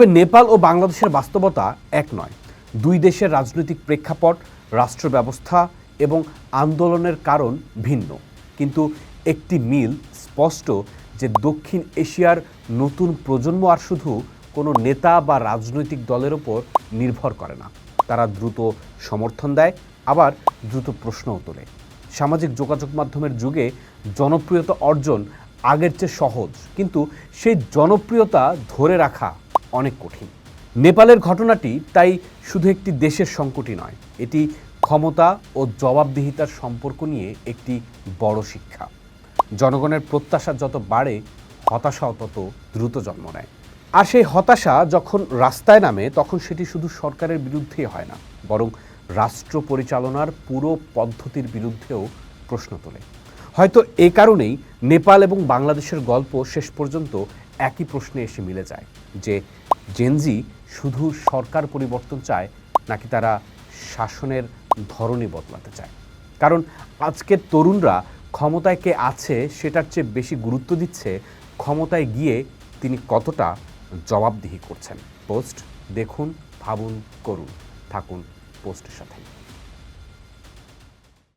তবে নেপাল ও বাংলাদেশের বাস্তবতা এক নয়। দুই দেশের রাজনৈতিক প্রেক্ষাপট, রাষ্ট্র ব্যবস্থা এবং আন্দোলনের কারণ ভিন্ন, কিন্তু একটি মিল স্পষ্ট যে দক্ষিণ এশিয়ার নতুন প্রজন্ম আর শুধু কোনো নেতা বা রাজনৈতিক দলের ওপর নির্ভর করে না। তারা দ্রুত সমর্থন দেয়, আবার দ্রুত প্রশ্নও তোলে। সামাজিক যোগাযোগ মাধ্যমের যুগে জনপ্রিয়তা অর্জন আগের চেয়ে সহজ, কিন্তু সেই জনপ্রিয়তা ধরে রাখা অনেক কঠিন। নেপালের ঘটনাটি তাই শুধু একটি দেশের সংকটই নয়, এটি ক্ষমতা ও জবাবদিহিতার সম্পর্ক নিয়ে একটি বড় শিক্ষা। জনগণের প্রত্যাশা যত বাড়ে, হতাশাও তত দ্রুত জন্ম নেয়। আর সেই হতাশা যখন রাস্তায় নামে, তখন সেটি শুধু সরকারের বিরুদ্ধেই হয় না, বরং রাষ্ট্র পরিচালনার পুরো পদ্ধতির বিরুদ্ধেও প্রশ্ন তোলে। হয়তো এ কারণেই নেপাল এবং বাংলাদেশের গল্প শেষ পর্যন্ত একই প্রশ্নে এসে মিলে যায়, যে জেনজি শুধু সরকার পরিবর্তন চায় নাকি তারা শাসনের ধরনই বদলাতে চায়। কারণ আজকের তরুণরা ক্ষমতায় কে আছে সেটার চেয়ে বেশি গুরুত্ব দিচ্ছে ক্ষমতায় গিয়ে তিনি কতটা জবাবদিহি করছেন। পোস্ট দেখুন, ভাবুন, করুন। থাকুন পোস্টের সাথে।